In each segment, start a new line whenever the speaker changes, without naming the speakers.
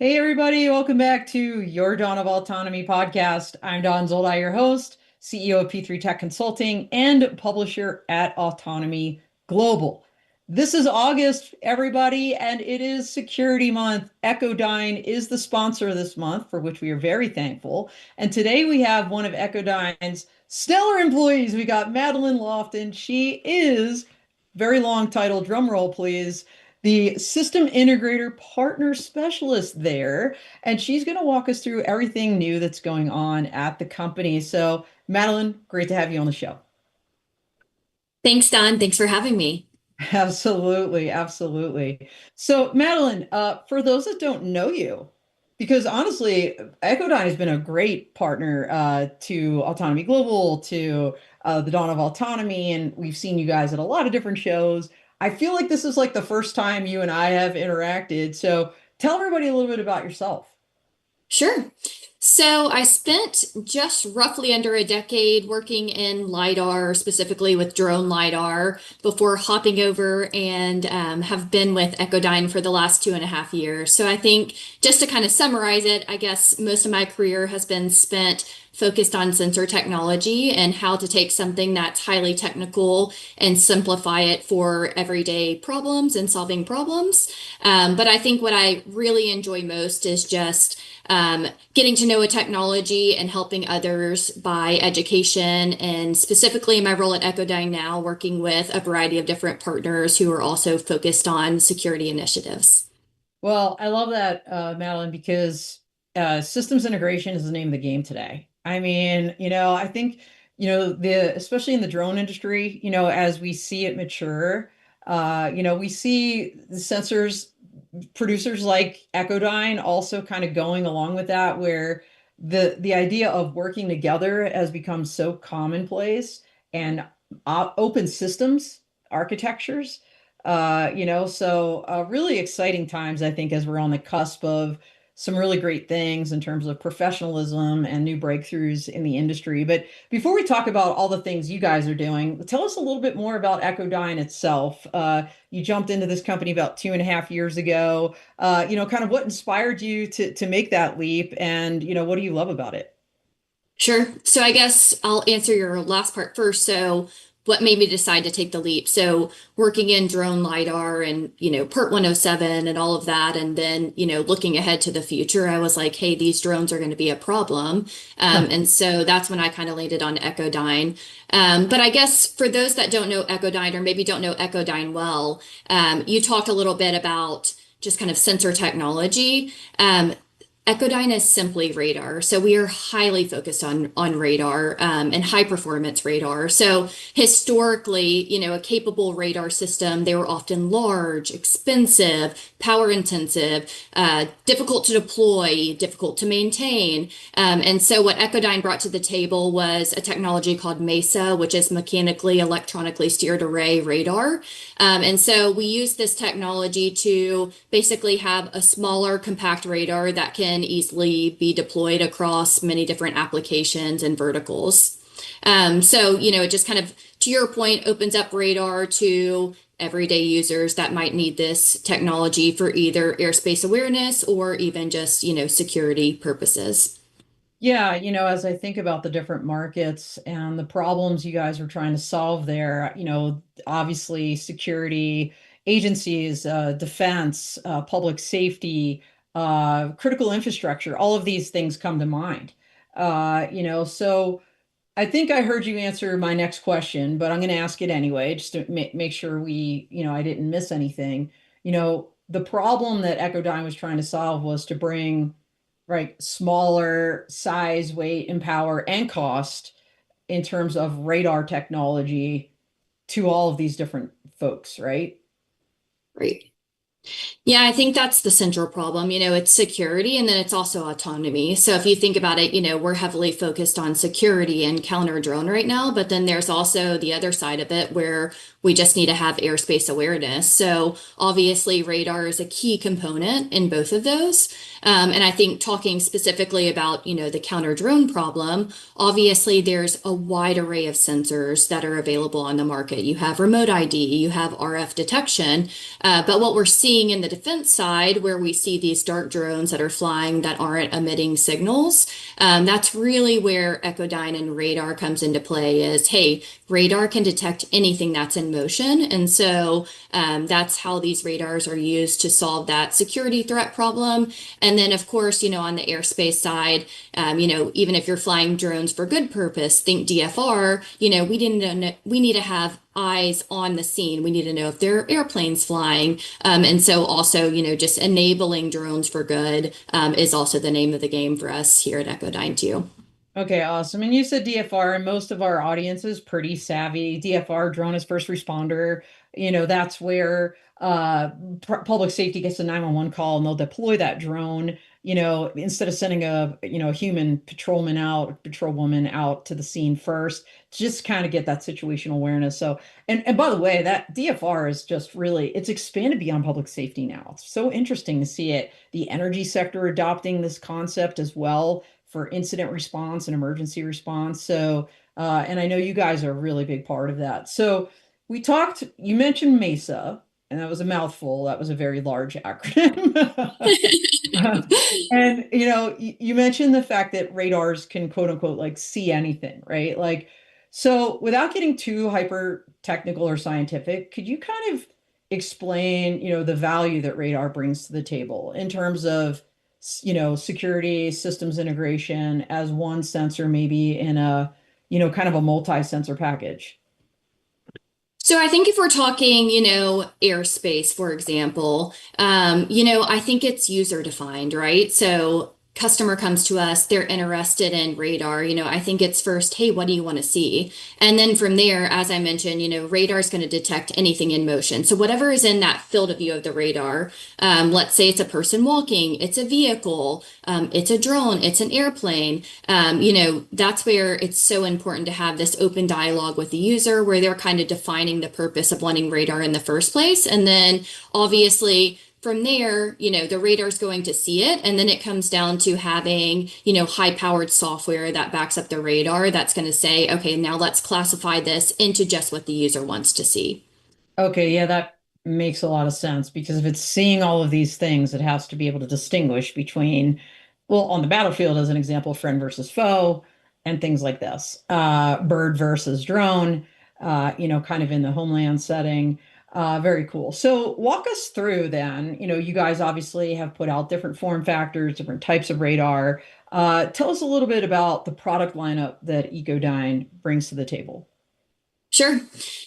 Hey everybody, welcome back to your Dawn of Autonomy podcast. I'm Don Zoldi, your host, CEO of P3 Tech Consulting and publisher at Autonomy Global. This is August, everybody, and it is Security Month. Echodyne is the sponsor this month, for which we are very thankful. And today we have one of Echodyne's stellar employees. We got Madelyne Loftin. She is, very long title, drum roll please, the system integrator partner specialist there. And she's going to walk us through everything new that's going on at the company. So, Madelyne, great to have you on the show.
Thanks, Don. Thanks for having me.
Absolutely, absolutely. So, Madelyne, for those that don't know you, because honestly, Echodyne has been a great partner to Autonomy Global, to the Dawn of Autonomy, and we've seen you guys at a lot of different shows. I feel like this is like the first time you and I have interacted. So, tell everybody a little bit about yourself.
Sure. So I spent just roughly under a decade working in LiDAR, specifically with drone LiDAR, before hopping over and have been with Echodyne for the last 2.5 years. So I think just to kind of summarize it, I guess most of my career has been spent focused on sensor technology and how to take something that's highly technical and simplify it for everyday problems and solving problems. But I think what I really enjoy most is just getting to know a technology and helping others by education, and specifically in my role at Echodyne now, working with a variety of different partners who are also focused on security initiatives.
Well, I love that, Madeline, because systems integration is the name of the game today. I mean, I think, the especially in the drone industry, as we see it mature, we see the sensors producers like Echodyne also kind of going along with that, where the idea of working together has become so commonplace, and open systems architectures so really exciting times, I think, as we're on the cusp of some really great things in terms of professionalism and new breakthroughs in the industry. But before we talk about all the things you guys are doing, tell us a little bit more about Echodyne itself. You jumped into this company about 2.5 years ago. Kind of what inspired you to make that leap, and what do you love about it?
Sure. So I guess I'll answer your last part first. So what made me decide to take the leap? So working in drone LiDAR and, Part 107 and all of that, and then, looking ahead to the future, I was like, hey, these drones are going to be a problem. And so that's when I kind of landed on Echodyne. But I guess for those that don't know Echodyne, or maybe don't know Echodyne well, you talked a little bit about just kind of sensor technology. Echodyne is simply radar. So we are highly focused on radar and high performance radar. So historically, a capable radar system, they were often large, expensive, power intensive, difficult to deploy, difficult to maintain. And so what Echodyne brought to the table was a technology called MESA, which is mechanically electronically steered array radar. And so we use this technology to basically have a smaller, compact radar that can easily be deployed across many different applications and verticals. It just kind of, to your point, opens up radar to everyday users that might need this technology for either airspace awareness or even just, security purposes.
Yeah, as I think about the different markets and the problems you guys are trying to solve there, obviously security agencies, defense, public safety, critical infrastructure, all of these things come to mind. So I think I heard you answer my next question, but I'm going to ask it anyway, just to make sure I didn't miss anything. The problem that Echodyne was trying to solve was to bring, right, smaller size, weight, and power and cost in terms of radar technology to all of these different folks, right?
Right. Yeah, I think that's the central problem. It's security and then it's also autonomy. So if you think about it, we're heavily focused on security and counter drone right now, but then there's also the other side of it where we just need to have airspace awareness. So obviously radar is a key component in both of those. And I think talking specifically about, the counter drone problem, obviously there's a wide array of sensors that are available on the market. You have remote ID, you have RF detection, but what we're seeing seeing in the defense side, where we see these dark drones that are flying that aren't emitting signals, that's really where Echodyne and radar comes into play is, hey, radar can detect anything that's in motion. And so that's how these radars are used to solve that security threat problem. And then, of course, on the airspace side, even if you're flying drones for good purpose, think DFR, we need to have eyes on the scene. We need to know if there are airplanes flying. And so also, just enabling drones for good is also the name of the game for us here at Echodyne too.
Okay, awesome. And you said DFR, and most of our audience is pretty savvy. DFR, drone as first responder, that's where public safety gets a 911 call and they'll deploy that drone, instead of sending a human patrolwoman out to the scene first, just kind of get that situational awareness. So, and by the way, that DFR is just really, it's expanded beyond public safety now. It's so interesting to see it, the energy sector adopting this concept as well for incident response and emergency response. So, and I know you guys are a really big part of that. So, you mentioned MESA, and that was a mouthful. That was a very large acronym. And, you mentioned the fact that radars can quote unquote like see anything, right? Like, so without getting too hyper technical or scientific, could you kind of explain, the value that radar brings to the table in terms of security, systems integration as one sensor, maybe in a, kind of a multi-sensor package.
So I think if we're talking, airspace, for example, I think it's user defined, right? So customer comes to us, they're interested in radar. I think it's first, hey, what do you want to see? And then from there, as I mentioned, radar is going to detect anything in motion. So whatever is in that field of view of the radar, let's say it's a person walking, it's a vehicle, it's a drone, it's an airplane. That's where it's so important to have this open dialogue with the user where they're kind of defining the purpose of wanting radar in the first place. And then obviously, from there, the radar is going to see it. And then it comes down to having, high powered software that backs up the radar that's going to say, okay, now let's classify this into just what the user wants to see.
Okay, yeah, that makes a lot of sense because if it's seeing all of these things, it has to be able to distinguish between, well, on the battlefield, as an example, friend versus foe, and things like this. Bird versus drone, kind of in the homeland setting. Very cool. So walk us through then, you guys obviously have put out different form factors, different types of radar. Tell us a little bit about the product lineup that Echodyne brings to the table.
Sure.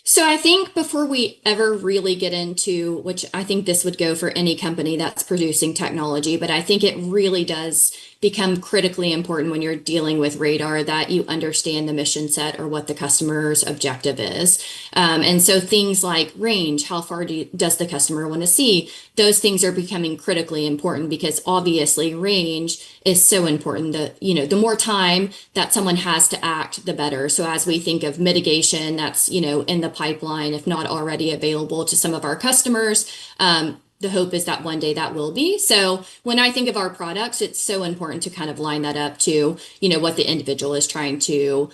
So I think before we ever really get into, which I think this would go for any company that's producing technology, but I think it really does become critically important when you're dealing with radar that you understand the mission set or what the customer's objective is. And so things like range, how far does the customer want to see? Those things are becoming critically important because obviously range is so important that, the more time that someone has to act, the better. So as we think of mitigation, that's, in the pipeline, if not already available to some of our customers, the hope is that one day that will be. So when I think of our products, it's so important to kind of line that up to, what the individual is trying to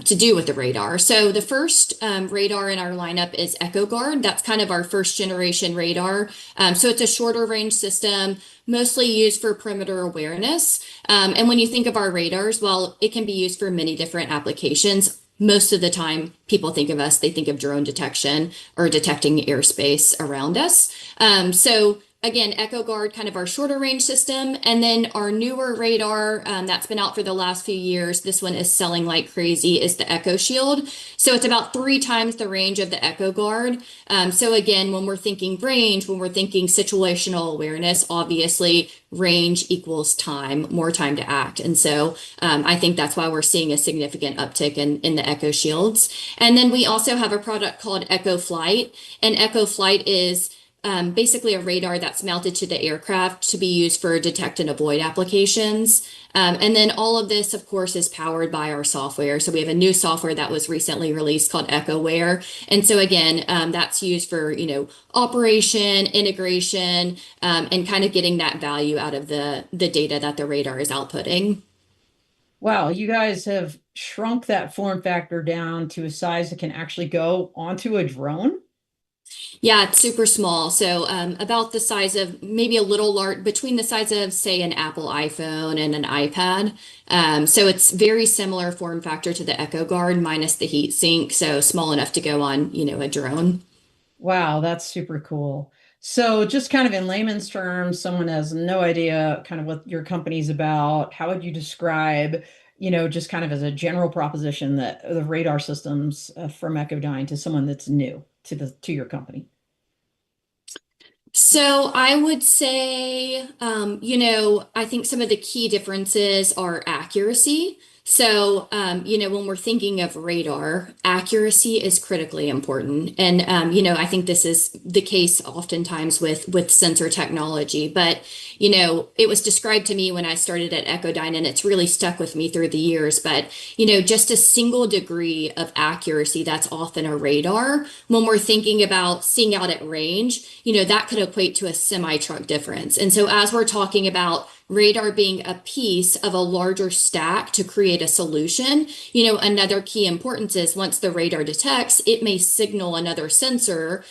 do with the radar. So the first radar in our lineup is EchoGuard. That's kind of our first generation radar. So it's a shorter range system, mostly used for perimeter awareness. And when you think of our radars, well, it can be used for many different applications. Most of the time, people think of us, they think of drone detection or detecting airspace around us. So again, EchoGuard, kind of our shorter range system. And then our newer radar that's been out for the last few years, this one is selling like crazy, is the Echo Shield. So it's about 3 times the range of the EchoGuard. So again, when we're thinking range, when we're thinking situational awareness, obviously range equals time, more time to act. And so I think that's why we're seeing a significant uptick in the Echo Shields. And then we also have a product called Echo Flight. And Echo Flight is basically a radar that's mounted to the aircraft to be used for detect and avoid applications. And then all of this, of course, is powered by our software. So we have a new software that was recently released called EchoWare. And so again, that's used for, operation, integration, and kind of getting that value out of the data that the radar is outputting.
Wow, you guys have shrunk that form factor down to a size that can actually go onto a drone.
Yeah, it's super small. So about the size of maybe a little large, between the size of, say, an Apple iPhone and an iPad. So it's very similar form factor to the Echo Guard minus the heat sink. So small enough to go on, a drone.
Wow, that's super cool. So, just kind of in layman's terms, someone has no idea kind of what your company's about. How would you describe, just kind of as a general proposition that the radar systems from Echodyne to someone that's new to your company?
So I would say, I think some of the key differences are accuracy. So, when we're thinking of radar, accuracy is critically important. And, I think this is the case oftentimes with sensor technology. But, it was described to me when I started at Echodyne, and it's really stuck with me through the years. But, just a single degree of accuracy, that's often a radar. When we're thinking about seeing out at range, that could equate to a semi truck difference. And so, as we're talking about radar being a piece of a larger stack to create a solution, another key importance is once the radar detects, it may signal another sensor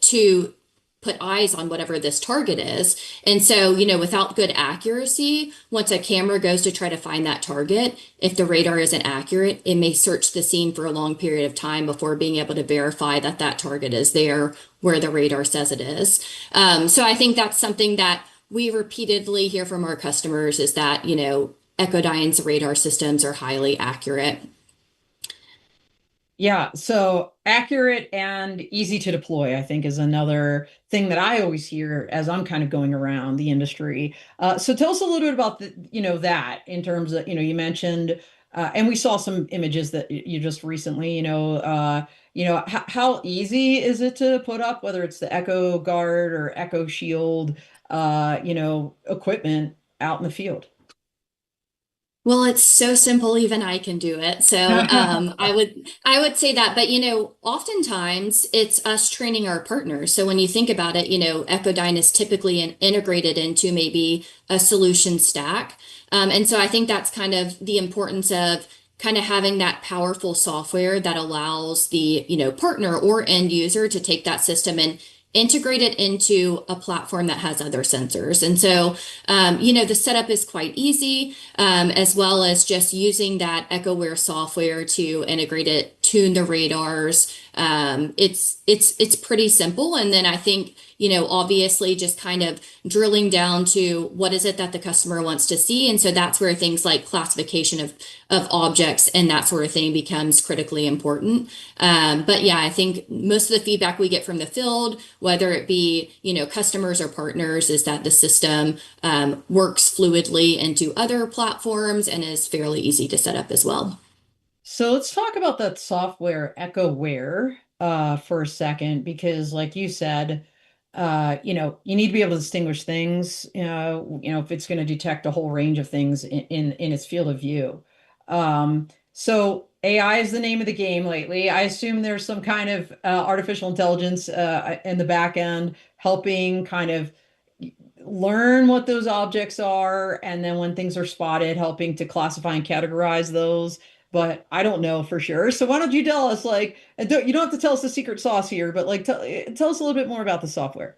to put eyes on whatever this target is. And so, without good accuracy, once a camera goes to try to find that target, if the radar isn't accurate, it may search the scene for a long period of time before being able to verify that that target is there where the radar says it is. So I think that's something that we repeatedly hear from our customers is that, Echodyne's radar systems are highly accurate.
Yeah, so accurate and easy to deploy, I think, is another thing that I always hear as I'm kind of going around the industry. So tell us a little bit about that in terms of, you mentioned, and we saw some images that you just recently, how easy is it to put up, whether it's the Echo Guard or Echo Shield, equipment out in the field?
Well, it's so simple, even I can do it. So I would say that, but oftentimes it's us training our partners. So when you think about it, Echodyne is typically integrated into maybe a solution stack. And so I think that's kind of the importance of kind of having that powerful software that allows the, partner or end user to take that system and integrate it into a platform that has other sensors. And so, the setup is quite easy, as well as just using that EchoWare software to integrate it, tune the radars. It's pretty simple. And then I think, obviously just kind of drilling down to what is it that the customer wants to see. And so that's where things like classification of objects and that sort of thing becomes critically important. But yeah, I think most of the feedback we get from the field, whether it be, customers or partners, is that the system works fluidly into other platforms and is fairly easy to set up as well.
So let's talk about that software EchoWare for a second, because like you said, you need to be able to distinguish things, if it's going to detect a whole range of things in its field of view. So AI is the name of the game lately. I assume there's some kind of artificial intelligence in the back end helping kind of learn what those objects are, and then when things are spotted, helping to classify and categorize those. But I don't know for sure. So why don't you tell us, like, and you don't have to tell us the secret sauce here, but like, tell us a little bit more about the software.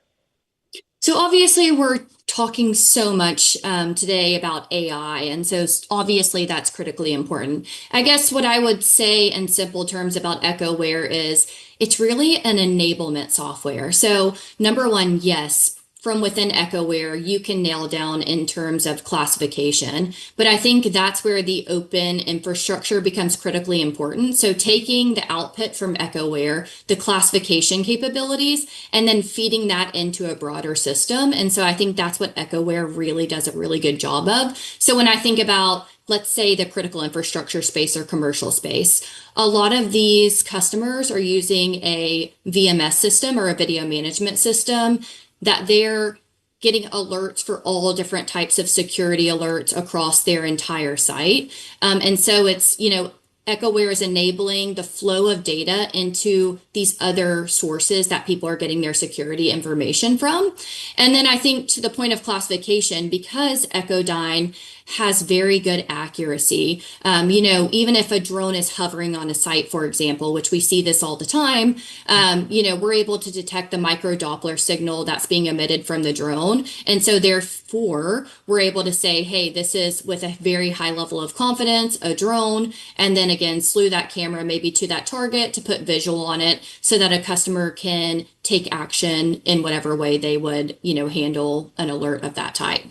So obviously we're talking so much today about AI, and so obviously that's critically important. I guess what I would say in simple terms about EchoWare is it's really an enablement software. So number one, yes, from within EchoWare, you can nail down in terms of classification, but I think that's where the open infrastructure becomes critically important. So taking the output from EchoWare, the classification capabilities, and then feeding that into a broader system. And so I think that's what EchoWare really does a really good job of. So when I think about, let's say, the critical infrastructure space or commercial space, a lot of these customers are using a VMS system or a video management system that they're getting alerts for all different types of security alerts across their entire site. And so it's, EchoWare is enabling the flow of data into these other sources that people are getting their security information from. And then I think to the point of classification, because Echodyne has very good accuracy. Even if a drone is hovering on a site, for example, which we see this all the time, we're able to detect the micro Doppler signal that's being emitted from the drone. And so therefore, we're able to say, hey, this is with a very high level of confidence, a drone, and then again, slew that camera maybe to that target to put visual on it so that a customer can take action in whatever way they would, handle an alert of that type.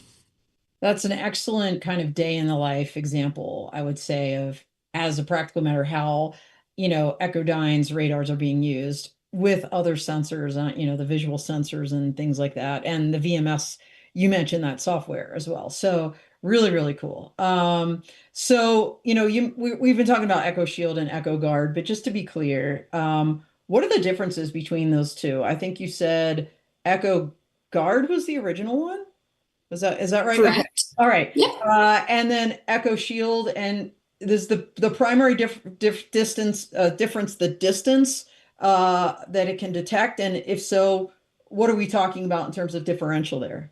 That's an excellent kind of day in the life example, I would say, of as a practical matter, how, Echodyne's radars are being used with other sensors, the visual sensors and things like that. And the VMS, you mentioned that software as well. So really, really cool. We've been talking about Echo Shield and Echo Guard, but just to be clear, what are the differences between those two? I think you said Echo Guard was the original one. Is that right? Okay.
Correct.
All right.
Yep.
And then Echo Shield, and there's the primary distance difference, the distance that it can detect, and if so, what are we talking about in terms of differential there?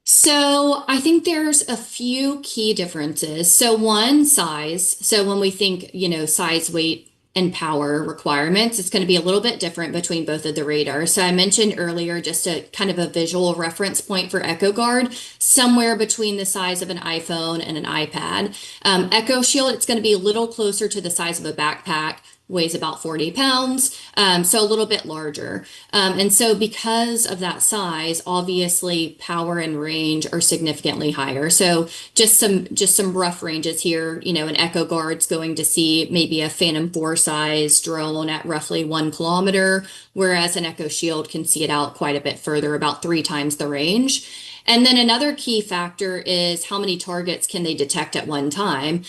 So I think there's a few key differences. So one, size. So when we think, size, weight, and power requirements, it's going to be a little bit different between both of the radars. So I mentioned earlier just a kind of a visual reference point for Echo Guard, somewhere between the size of an iPhone and an iPad. Echo Shield, it's going to be a little closer to the size of a backpack, weighs about 40 pounds, so a little bit larger. And so because of that size, obviously power and range are significantly higher. So just some rough ranges here, an Echo Guard's going to see maybe a Phantom 4 size drone at roughly 1 kilometer, whereas an Echo Shield can see it out quite a bit further, about 3 times the range. And then another key factor is how many targets can they detect at one time.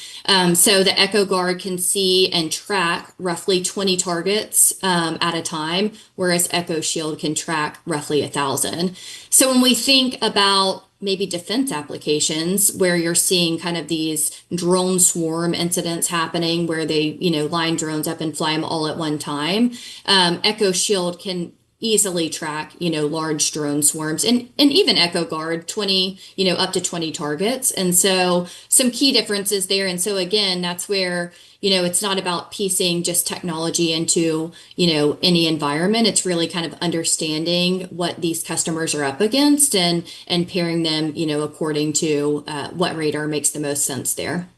So the Echo Guard can see and track roughly 20 targets at a time, whereas Echo Shield can track roughly 1,000. So when we think about maybe defense applications where you're seeing kind of these drone swarm incidents happening where they, line drones up and fly them all at one time, Echo Shield can easily track, large drone swarms and even Echo Guard 20, up to 20 targets. And so some key differences there. And so again, that's where, it's not about piecing just technology into, any environment. It's really kind of understanding what these customers are up against and pairing them, according to what radar makes the most sense there.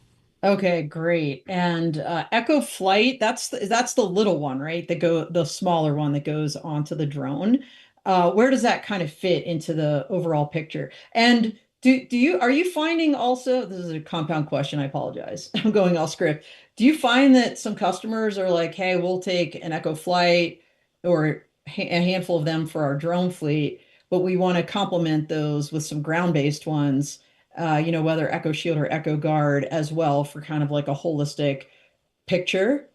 Okay, great. And Echo Flight, that's the little one, right? The smaller one that goes onto the drone. Where does that kind of fit into the overall picture? And are you finding also, this is a compound question, I apologize. I'm going off script. Do you find that some customers are like, hey, we'll take an Echo Flight or a handful of them for our drone fleet, but we want to complement those with some ground-based ones, whether Echo Shield or Echo Guard as well for kind of like a holistic picture?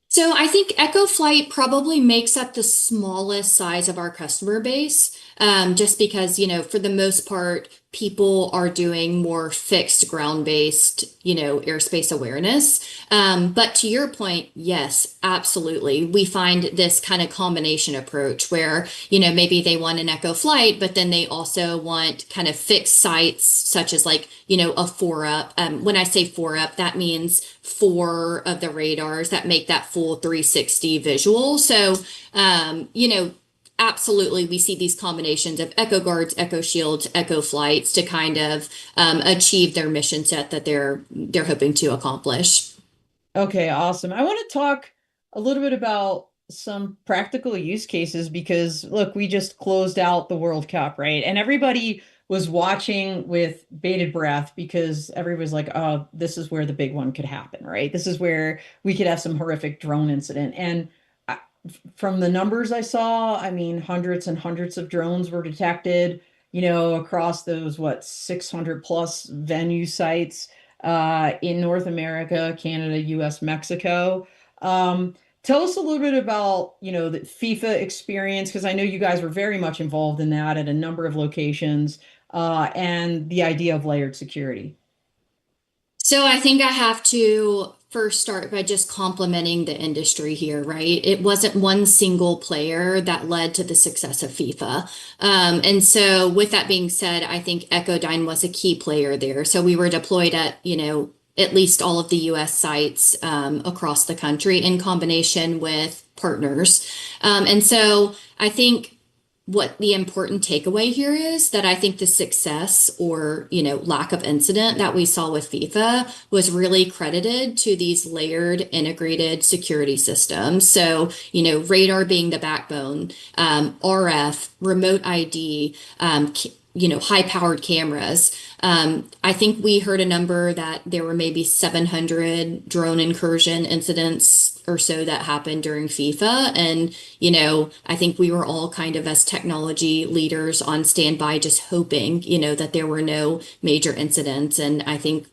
So I think Echo Flight probably makes up the smallest size of our customer base, just because, for the most part, people are doing more fixed ground-based, airspace awareness. But to your point, yes, absolutely. We find this kind of combination approach where, maybe they want an Echo Flight, but then they also want kind of fixed sites, such as like, a 4-up. When I say 4-up, that means 4 of the radars that make that full 360 visual. So, absolutely, we see these combinations of Echo Guards, Echo Shields, Echo Flights to kind of achieve their mission set that they're hoping to accomplish.
Okay, awesome. I want to talk a little bit about some practical use cases because look, we just closed out the World Cup, right? And everybody was watching with bated breath because everybody's like, oh, this is where the big one could happen, right? This is where we could have some horrific drone incident. And I, from the numbers I saw, I mean, hundreds and hundreds of drones were detected, across those, 600 plus venue sites in North America, Canada, US, Mexico. Tell us a little bit about, the FIFA experience, because I know you guys were very much involved in that at a number of locations, and the idea of layered security.
So I think I have to first start by just complimenting the industry here, right? It wasn't one single player that led to the success of FIFA. And so with that being said, I think Echodyne was a key player there. So we were deployed at, at least all of the US sites across the country in combination with partners. And so I think what the important takeaway here is that I think the success or, lack of incident that we saw with FIFA was really credited to these layered integrated security systems. So, radar being the backbone, RF, remote ID, high powered cameras. I think we heard a number that there were maybe 700 drone incursion incidents or so that happened during FIFA. And, I think we were all kind of as technology leaders on standby, just hoping, that there were no major incidents. And I think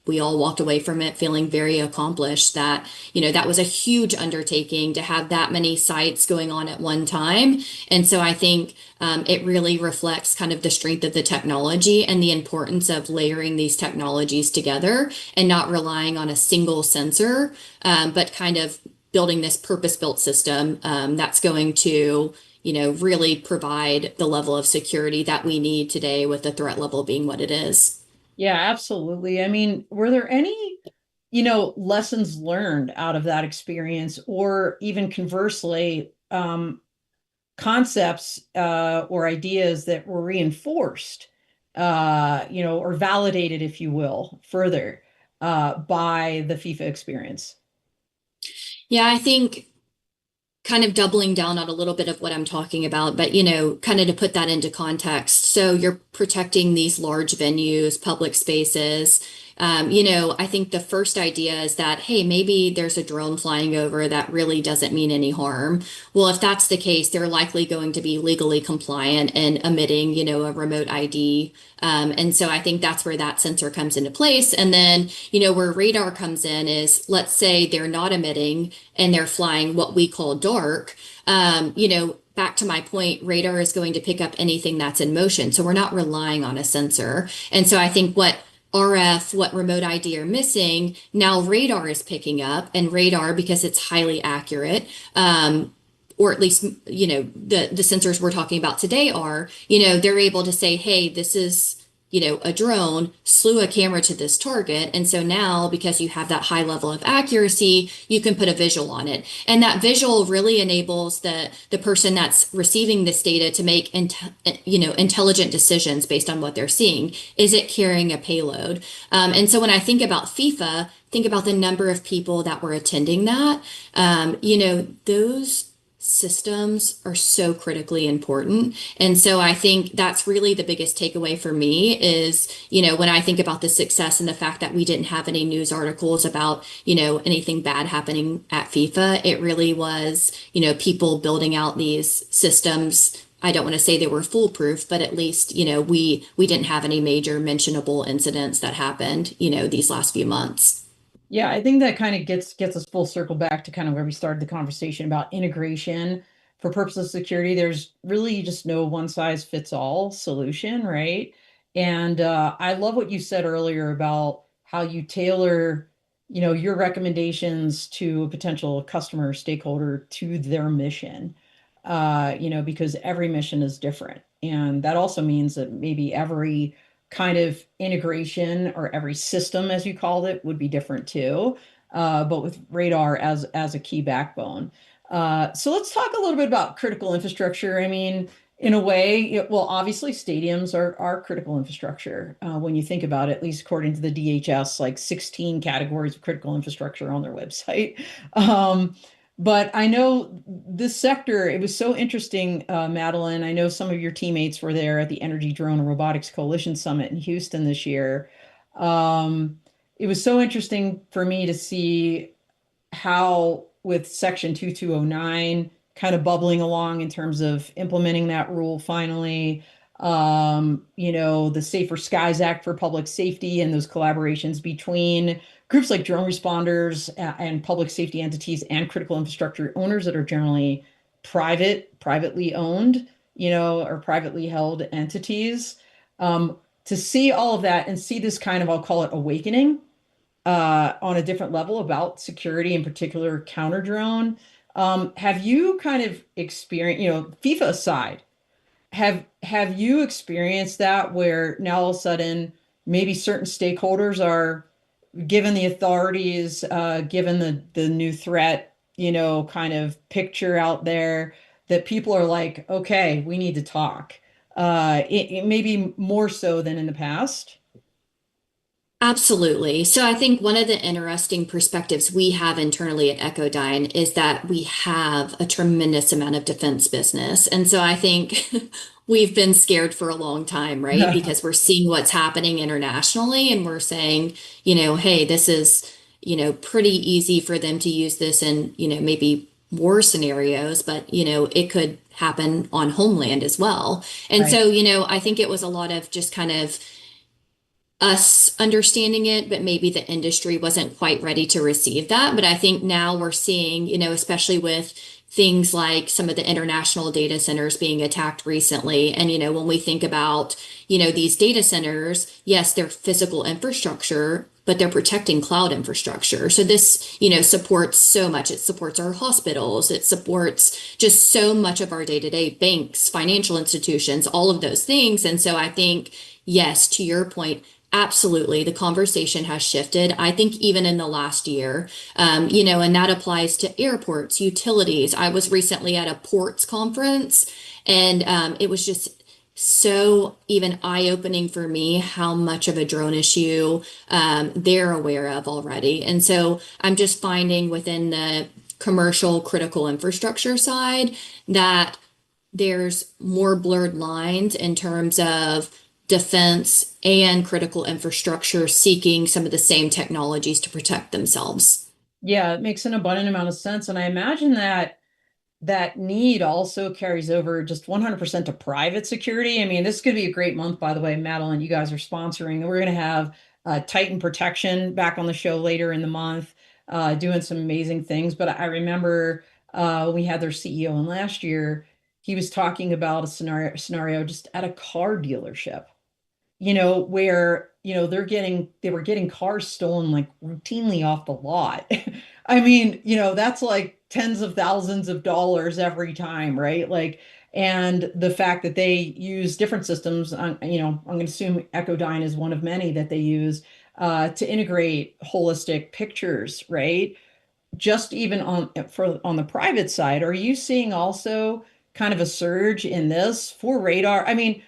we all walked away from it feeling very accomplished that, that was a huge undertaking to have that many sites going on at one time. And so I think it really reflects kind of the strength of the technology and the importance of layering these technologies together and not relying on a single sensor, but kind of building this purpose-built system that's going to really provide the level of security that we need today with the threat level being what it is.
Yeah, absolutely. I mean, were there any, lessons learned out of that experience, or even conversely, concepts or ideas that were reinforced, or validated, if you will, further by the FIFA experience?
Yeah, I think kind of doubling down on a little bit of what I'm talking about, but kind of to put that into context. So you're protecting these large venues, public spaces. I think the first idea is that, hey, maybe there's a drone flying over that really doesn't mean any harm. Well, if that's the case, they're likely going to be legally compliant and emitting, a remote ID. And so I think that's where that sensor comes into place. And then, where radar comes in is, let's say they're not emitting and they're flying what we call dark. Back to my point, radar is going to pick up anything that's in motion. So we're not relying on a sensor. And so I think what RF, what remote ID are missing, now radar is picking up, and radar, because it's highly accurate, or at least, the sensors we're talking about today are, they're able to say, hey, this is, a drone, slew a camera to this target. And so now, because you have that high level of accuracy, you can put a visual on it. And that visual really enables the person that's receiving this data to make, intelligent decisions based on what they're seeing. Is it carrying a payload? And so when I think about FIFA, think about the number of people that were attending that. Those systems are so critically important. And so I think that's really the biggest takeaway for me is, when I think about the success and the fact that we didn't have any news articles about, anything bad happening at FIFA, it really was, people building out these systems. I don't want to say they were foolproof, but at least, we didn't have any major mentionable incidents that happened, these last few months.
Yeah, I think that kind of gets us full circle back to kind of where we started the conversation about integration for purposes of security. There's really just no one size fits all solution, right? And I love what you said earlier about how you tailor, your recommendations to a potential customer or stakeholder to their mission. Because every mission is different. And that also means that maybe every kind of integration or every system, as you called it, would be different too. But with radar as a key backbone. So let's talk a little bit about critical infrastructure. I mean, in a way, well, obviously stadiums are critical infrastructure when you think about it, at least according to the DHS, like 16 categories of critical infrastructure on their website. But I know this sector, it was so interesting, Madelyne. I know some of your teammates were there at the Energy Drone and Robotics Coalition Summit in Houston this year. It was so interesting for me to see how, with Section 2209 kind of bubbling along in terms of implementing that rule finally, the Safer Skies Act for public safety and those collaborations between groups like drone responders and public safety entities and critical infrastructure owners that are generally privately owned, or privately held entities. To see all of that and see this kind of, I'll call it awakening on a different level about security, in particular counter drone. Have you kind of experienced, FIFA aside, have you experienced that where now all of a sudden maybe certain stakeholders are given the authorities, given the new threat, kind of picture out there that people are like, okay, we need to talk. It may be more so than in the past.
Absolutely. So I think one of the interesting perspectives we have internally at Echodyne is that we have a tremendous amount of defense business. And so I think we've been scared for a long time, right? Because we're seeing what's happening internationally and we're saying, hey, this is, pretty easy for them to use this in, maybe war scenarios, but, it could happen on homeland as well. And
Right.
so, I think it was a lot of just kind of us understanding it, but maybe the industry wasn't quite ready to receive that. But I think now we're seeing, especially with things like some of the international data centers being attacked recently. And, when we think about, these data centers, yes, they're physical infrastructure, but they're protecting cloud infrastructure. So this, supports so much. It supports our hospitals. It supports just so much of our day-to-day banks, financial institutions, all of those things. And so I think, yes, to your point, absolutely. The conversation has shifted. I think even in the last year, and that applies to airports, utilities. I was recently at a ports conference and it was just so even eye-opening for me how much of a drone issue they're aware of already. And so I'm just finding within the commercial critical infrastructure side that there's more blurred lines in terms of defense and critical infrastructure seeking some of the same technologies to protect themselves.
Yeah, it makes an abundant amount of sense. And I imagine that need also carries over just 100% to private security. I mean, this is going to be a great month, by the way, Madelyne, you guys are sponsoring. We're going to have Titan Protection back on the show later in the month, doing some amazing things. But I remember we had their CEO in last year. He was talking about a scenario just at a car dealership, where, they were getting cars stolen like routinely off the lot. I mean, that's like tens of thousands of dollars every time, right? Like, and the fact that they use different systems, I'm going to assume Echodyne is one of many that they use to integrate holistic pictures, right? Just even on the private side, are you seeing also kind of a surge in this for radar? I mean,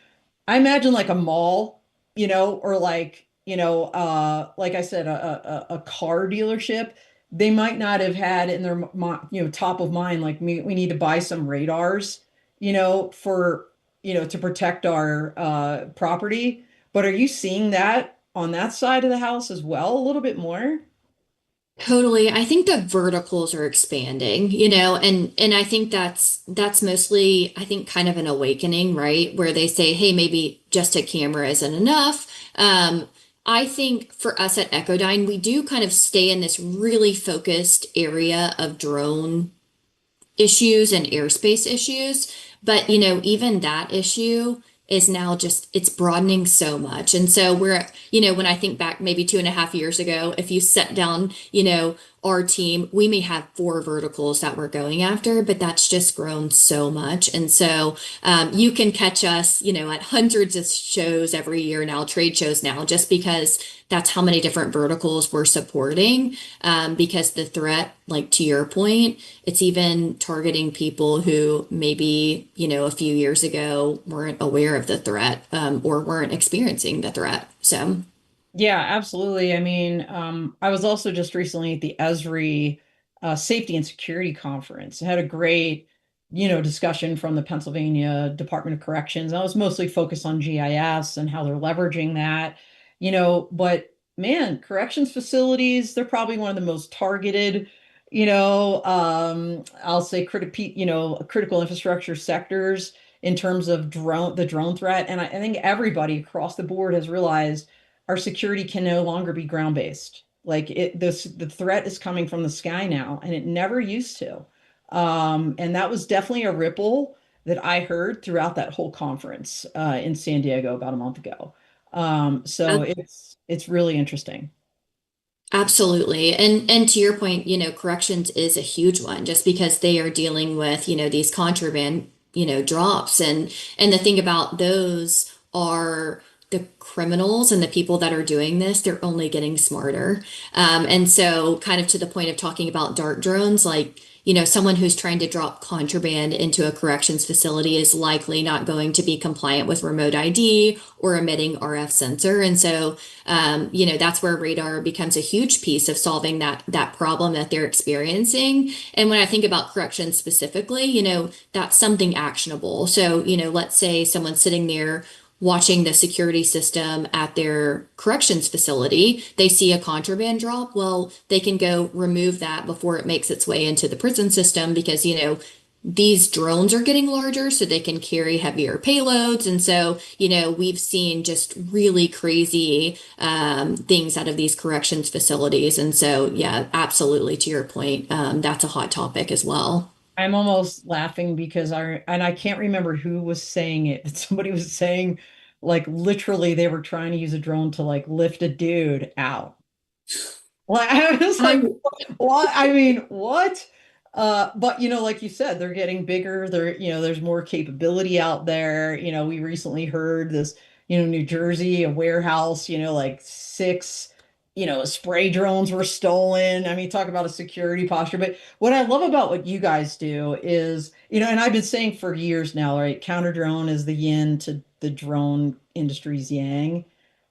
I imagine like a mall, or like, like I said, a car dealership. They might not have had in their, top of mind, like we need to buy some radars, for, to protect our property. But are you seeing that on that side of the house as well, a little bit more?
Totally. I think the verticals are expanding, and I think that's mostly, I think, kind of an awakening, right? Where they say, hey, maybe just a camera isn't enough. I think for us at Echodyne, we do kind of stay in this really focused area of drone issues and airspace issues. But, even that issue is now just, it's broadening so much. And so we're, when I think back maybe 2.5 years ago, if you set down, our team, we may have 4 verticals that we're going after, but that's just grown so much. And so you can catch us, at hundreds of shows every year now, trade shows now, just because that's how many different verticals we're supporting. Because the threat, like to your point, it's even targeting people who maybe, a few years ago weren't aware of the threat or weren't experiencing the threat. So.
Yeah, absolutely. I mean, I was also just recently at the Esri Safety and Security Conference. I had a great, discussion from the Pennsylvania Department of Corrections. I was mostly focused on GIS and how they're leveraging that, but man, corrections facilities, they're probably one of the most targeted, I'll say critical infrastructure sectors in terms of the drone threat. And I think everybody across the board has realized our security can no longer be ground-based. Like the threat is coming from the sky now, and it never used to. And that was definitely a ripple that I heard throughout that whole conference in San Diego about a month ago. So it's really interesting.
Absolutely. And to your point, corrections is a huge one just because they are dealing with, these contraband, drops and the thing about those are the criminals and the people that are doing this, they're only getting smarter. And so kind of to the point of talking about dart drones, like, someone who's trying to drop contraband into a corrections facility is likely not going to be compliant with remote ID or emitting RF sensor. And so that's where radar becomes a huge piece of solving that problem that they're experiencing. And when I think about corrections specifically, that's something actionable. So, let's say someone's sitting there watching the security system at their corrections facility, they see a contraband drop. Well, they can go remove that before it makes its way into the prison system because, these drones are getting larger so they can carry heavier payloads. And so, we've seen just really crazy things out of these corrections facilities. And so, yeah, absolutely to your point, that's a hot topic as well.
I'm almost laughing because I can't remember who was saying it, but somebody was saying like literally they were trying to use a drone to like lift a dude out. Like I was like,
I'm
what? I mean, what? But like you said, they're getting bigger. There's more capability out there. We recently heard this, New Jersey, a warehouse, like six, spray drones were stolen. I mean, talk about a security posture. But what I love about what you guys do is, and I've been saying for years now, right? Counter drone is the yin to the drone industry's yang.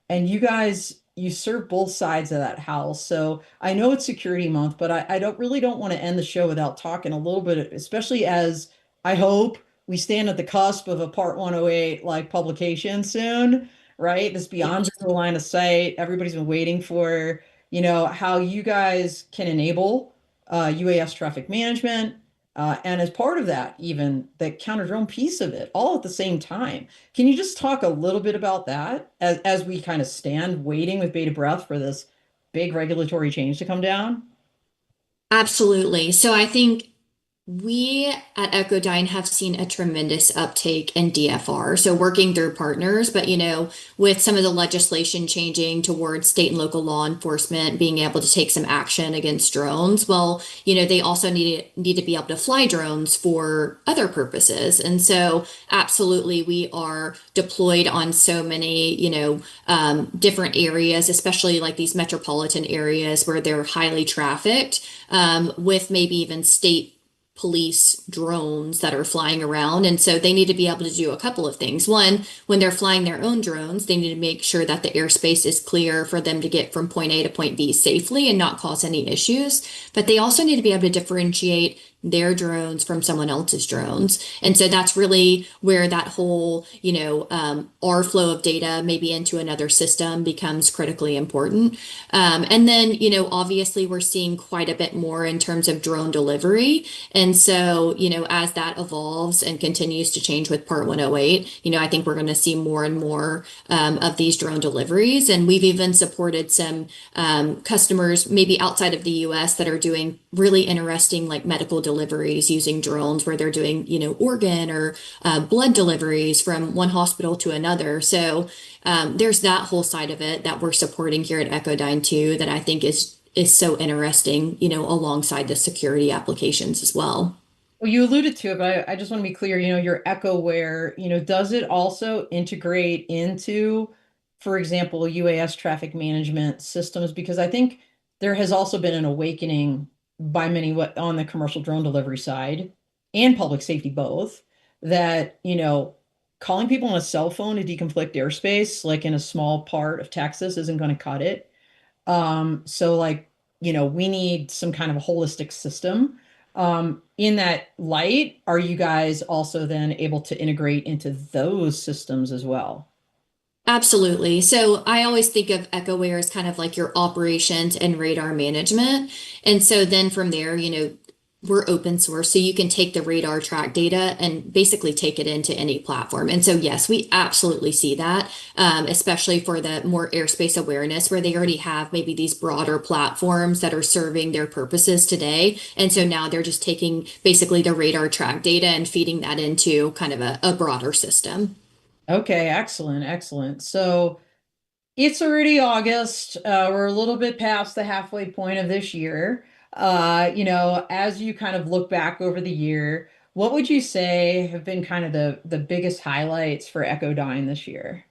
And you guys, you serve both sides of that house. So I know it's security month, but I don't want to end the show without talking a little bit, especially as I hope we stand at the cusp of a Part 108 like publication soon, right? This beyond
Yes.
the line of sight. Everybody's been waiting for, how you guys can enable UAS traffic management. And as part of that, even the counter drone piece of it, all at the same time. Can you just talk a little bit about that as we kind of stand waiting with bated breath for this big regulatory change to come down?
Absolutely. So I think we at Echodyne have seen a tremendous uptake in DFR, so working through partners, but with some of the legislation changing towards state and local law enforcement being able to take some action against drones, well, they also need to be able to fly drones for other purposes. And so absolutely we are deployed on so many, different areas, especially like these metropolitan areas where they're highly trafficked, with maybe even state police drones that are flying around. And so they need to be able to do a couple of things. One, when they're flying their own drones, they need to make sure that the airspace is clear for them to get from point A to point B safely and not cause any issues. But they also need to be able to differentiate their drones from someone else's drones. And so that's really where that whole, our flow of data maybe into another system becomes critically important. And then, obviously we're seeing quite a bit more in terms of drone delivery. And so, as that evolves and continues to change with Part 108, I think we're going to see more and more of these drone deliveries. And we've even supported some customers, maybe outside of the US, that are doing really interesting like medical deliveries using drones where they're doing, organ or blood deliveries from one hospital to another. So there's that whole side of it that we're supporting here at Echodyne too, that I think is so interesting, alongside the security applications as well.
Well, you alluded to it, but I just want to be clear, your EchoWare, does it also integrate into, for example, UAS traffic management systems? Because I think there has also been an awakening by many on the commercial drone delivery side and public safety both, that, calling people on a cell phone to deconflict airspace, like in a small part of Texas, isn't going to cut it. So like, we need some kind of a holistic system. In that light, are you guys also then able to integrate into those systems as well?
Absolutely. So I always think of EchoWare as kind of like your operations and radar management. And so then from there, we're open source. So you can take the radar track data and basically take it into any platform. And so, yes, we absolutely see that, especially for the more airspace awareness where they already have maybe these broader platforms that are serving their purposes today. And so now they're just taking basically the radar track data and feeding that into kind of a broader system.
Okay, excellent, excellent. So It's already August. We're a little bit past the halfway point of this year. As you kind of look back over the year, what would you say have been kind of the biggest highlights for Echodyne this year?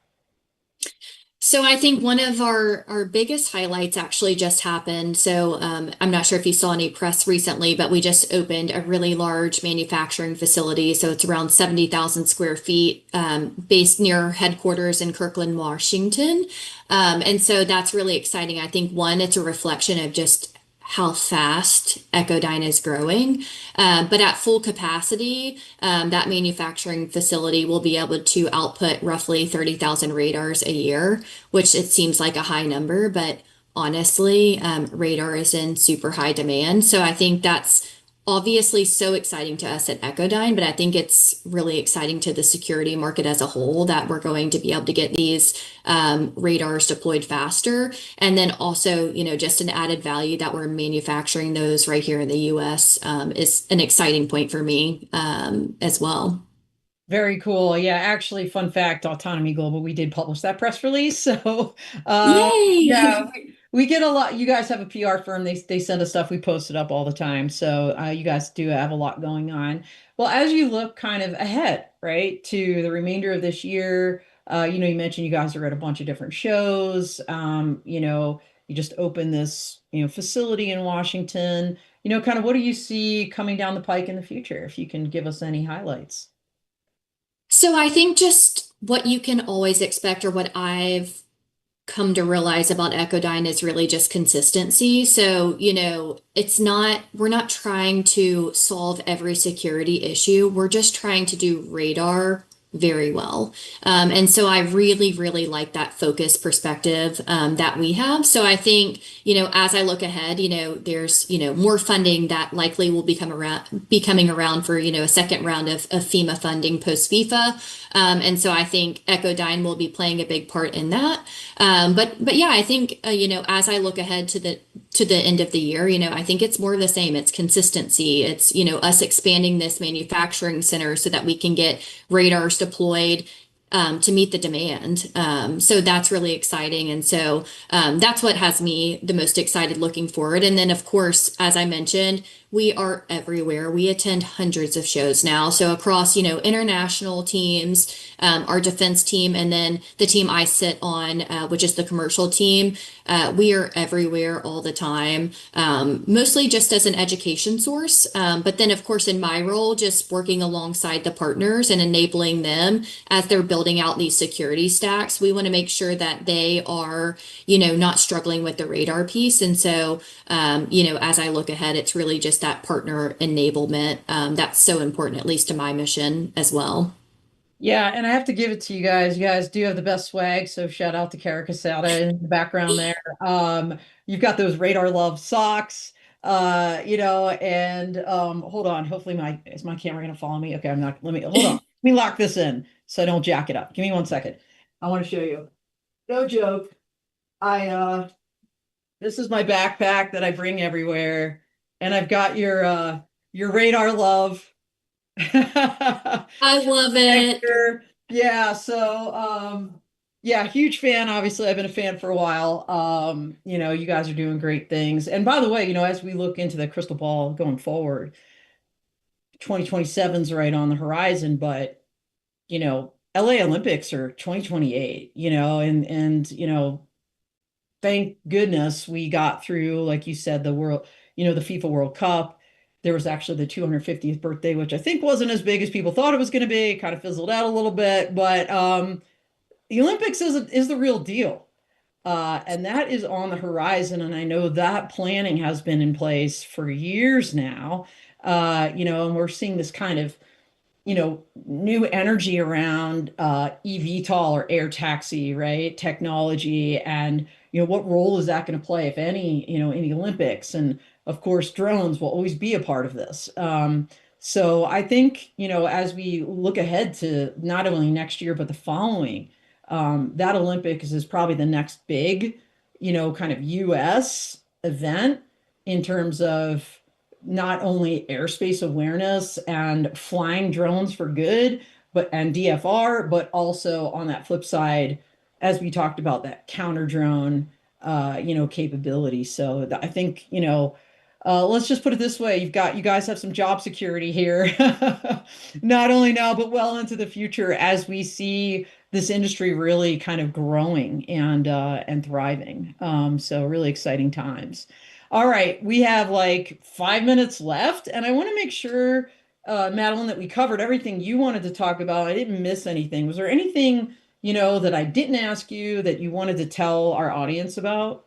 So I think one of our biggest highlights actually just happened. So I'm not sure if you saw any press recently, but we just opened a really large manufacturing facility. So it's around 70,000 square feet, based near headquarters in Kirkland, Washington. And so that's really exciting. I think one, it's a reflection of just how fast Echodyne is growing. But at full capacity, that manufacturing facility will be able to output roughly 30,000 radars a year, which it seems like a high number, but honestly, radar is in super high demand. So I think that's obviously so exciting to us at Echodyne, but I think it's really exciting to the security market as a whole that we're going to be able to get these radars deployed faster. And then also, just an added value that we're manufacturing those right here in the US is an exciting point for me as well.
Very cool. Yeah, actually, fun fact, Autonomy Global, we did publish that press release. So, yeah,
Yay!
we get a lot. You guys have a PR firm. They send us stuff. We post it up all the time. So, you guys do have a lot going on. Well, as you look kind of ahead, right, to the remainder of this year, you mentioned you guys are at a bunch of different shows. You just opened this, facility in Washington. Kind of what do you see coming down the pike in the future? If you can give us any highlights.
So I think just what you can always expect, or what I've come to realize about Echodyne, is really just consistency. So, we're not trying to solve every security issue. We're just trying to do radar very well. And so I really, really like that focus perspective that we have. So I think, as I look ahead, there's, more funding that likely will be coming around for, a second round of FEMA funding post FIFA. And so I think Echodyne will be playing a big part in that. But yeah, I think, as I look ahead to the end of the year, I think it's more of the same. It's consistency. It's, us expanding this manufacturing center so that we can get radars deployed to meet the demand. So that's really exciting. And so that's what has me the most excited looking forward. And then, of course, as I mentioned, we are everywhere. We attend hundreds of shows now. So across, international teams, our defense team, and then the team I sit on, which is the commercial team, we are everywhere all the time, mostly just as an education source. But then, of course, in my role, just working alongside the partners and enabling them as they're building out these security stacks. We want to make sure that they are, not struggling with the radar piece. And so, as I look ahead, it's really just that partner enablement that's so important, at least to my mission as well.
Yeah, and I have to give it to you guys. You guys do have the best swag, so shout out to Kara Casada in the background there. You've got those Radar Love socks, and hold on. Hopefully is my camera gonna follow me? Okay, I'm not. Let me hold on. Let me lock this in so I don't jack it up. Give me 1 second. I want to show you. No joke. I This is my backpack that I bring everywhere, and I've got your Radar Love.
I love it.
Actor. Yeah, so yeah, huge fan. Obviously, I've been a fan for a while. You guys are doing great things. And by the way, as we look into the crystal ball going forward, 2027's right on the horizon, but LA Olympics are 2028, and thank goodness we got through, like you said, the FIFA World Cup. There was actually the 250th birthday, which I think wasn't as big as people thought it was going to be. It kind of fizzled out a little bit, but the Olympics is the real deal. And that is on the horizon. And I know that planning has been in place for years now. And we're seeing this kind of new energy around eVTOL or air taxi, right? Technology, and what role is that going to play, if any, in the Olympics? And of course, drones will always be a part of this. So I think, as we look ahead to not only next year but the following, that Olympics is probably the next big, kind of U.S. event in terms of not only airspace awareness and flying drones for good, and DFR, but also on that flip side, as we talked about that counter drone, capability. So I think, let's just put it this way. You guys have some job security here, not only now, but well into the future as we see this industry really kind of growing and thriving. So really exciting times. All right, we have like 5 minutes left, and I want to make sure, Madelyne, that we covered everything you wanted to talk about. I didn't miss anything. Was there anything, that I didn't ask you that you wanted to tell our audience about?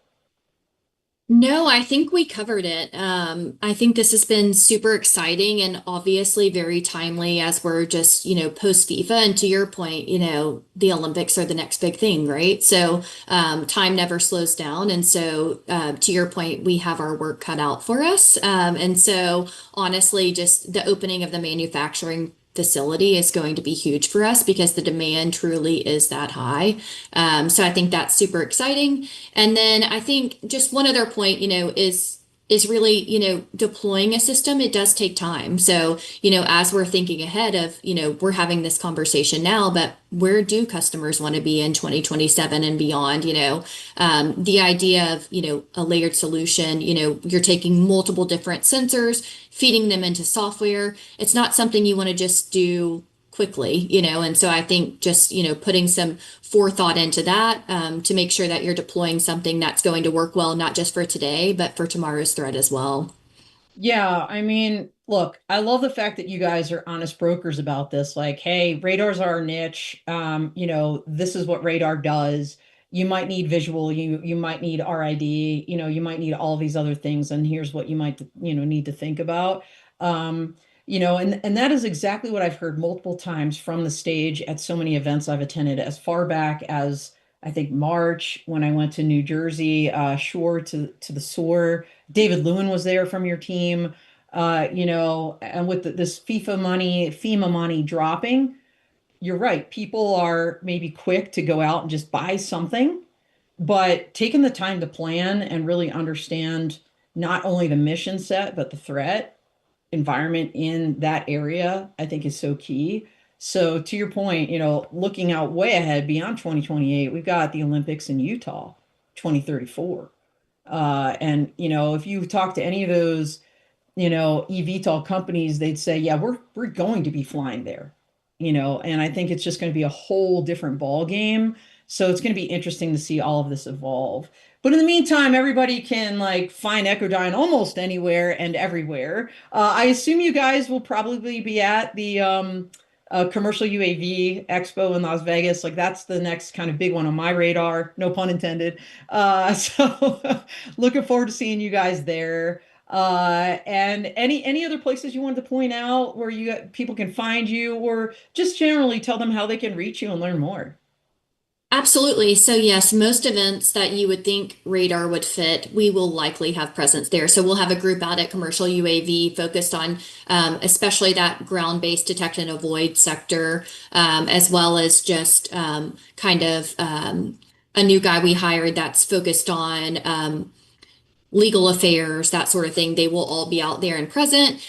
No, I think we covered it. I think this has been super exciting and obviously very timely as we're just, post FIFA. And to your point, the Olympics are the next big thing, right? So time never slows down. And so to your point, we have our work cut out for us. And so honestly, just the opening of the manufacturing facility is going to be huge for us because the demand truly is that high. So I think that's super exciting. And then I think just one other point, is really, deploying a system, it does take time. So, as we're thinking ahead of, we're having this conversation now, but where do customers want to be in 2027 and beyond? The idea of, a layered solution, you're taking multiple different sensors, feeding them into software. It's not something you want to just do quickly, and so I think just, putting some forethought into that to make sure that you're deploying something that's going to work well, not just for today, but for tomorrow's threat as well.
Yeah, I mean, look, I love the fact that you guys are honest brokers about this. Like, hey, radar's our niche. This is what radar does. You might need visual, you might need RID, you might need all these other things, and here's what you might, need to think about. And that is exactly what I've heard multiple times from the stage at so many events I've attended, as far back as I think March when I went to New Jersey, Shore to the SOAR. David Lewin was there from your team, and with this FEMA money dropping, you're right. People are maybe quick to go out and just buy something, but taking the time to plan and really understand not only the mission set, but the threat environment in that area, I think is so key. So to your point, looking out way ahead beyond 2028, we've got the Olympics in Utah, 2034. And if you talk to any of those, eVTOL companies, they'd say, yeah, we're going to be flying there, and I think it's just going to be a whole different ball game. So it's going to be interesting to see all of this evolve. But in the meantime, everybody can like find Echodyne almost anywhere and everywhere. I assume you guys will probably be at the commercial UAV Expo in Las Vegas. Like that's the next kind of big one on my radar, no pun intended. So looking forward to seeing you guys there. And any other places you wanted to point out where people can find you, or just generally tell them how they can reach you and learn more.
Absolutely. So yes, most events that you would think radar would fit, we will likely have presence there. So we'll have a group out at commercial UAV focused on especially that ground-based detect and avoid sector, as well as just a new guy we hired that's focused on legal affairs, that sort of thing. They will all be out there and present.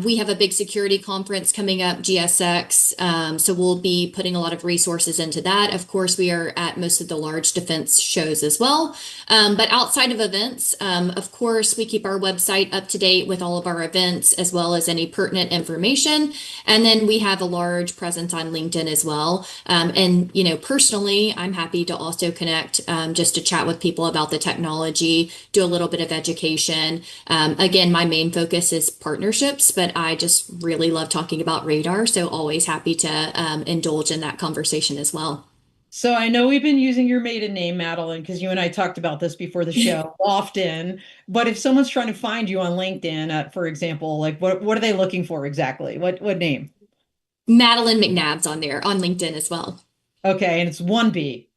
We have a big security conference coming up, GSX. So we'll be putting a lot of resources into that. Of course, we are at most of the large defense shows as well. But outside of events, of course, we keep our website up to date with all of our events as well as any pertinent information. And then we have a large presence on LinkedIn as well. And, personally, I'm happy to also connect just to chat with people about the technology, do a little bit of education. Again, my main focus is partnerships, but I just really love talking about radar. So always happy to indulge in that conversation as well.
So I know we've been using your maiden name, Madelyne, because you and I talked about this before the show, Loftin. But if someone's trying to find you on LinkedIn, for example, like what are they looking for exactly? What name?
Madelyne McNabb's on there on LinkedIn as well.
Okay, and it's one B.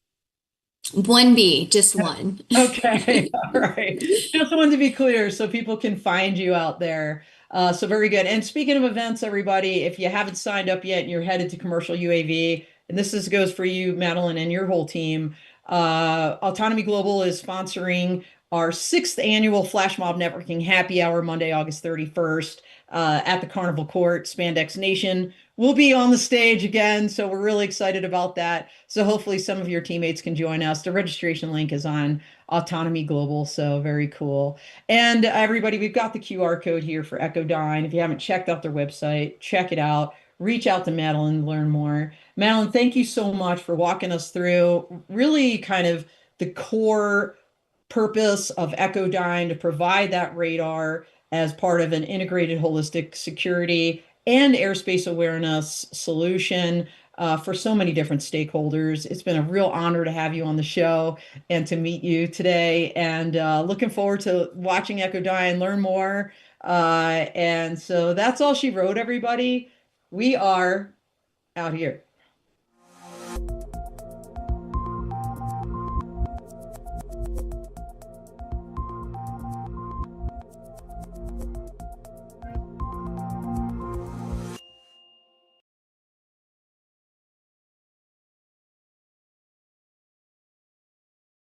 One B, just one.
Okay, all right. Just wanted to be clear so people can find you out there. So very good. And speaking of events, everybody, if you haven't signed up yet and you're headed to commercial UAV, and goes for you, Madelyne, and your whole team, Autonomy Global is sponsoring our sixth annual Flash Mob Networking Happy Hour Monday, August 31st, at the Carnival Court, Spandex Nation. we'll be on the stage again. So we're really excited about that. So hopefully some of your teammates can join us. The registration link is on Autonomy Global. So very cool. And everybody, we've got the QR code here for Echodyne. If you haven't checked out their website, check it out. Reach out to Madelyne, learn more. Madelyne, thank you so much for walking us through really kind of the core purpose of Echodyne to provide that radar as part of an integrated holistic security and airspace awareness solution for so many different stakeholders. It's been a real honor to have you on the show and to meet you today. And looking forward to watching Echodyne, learn more. And so that's all she wrote, everybody. We are out here.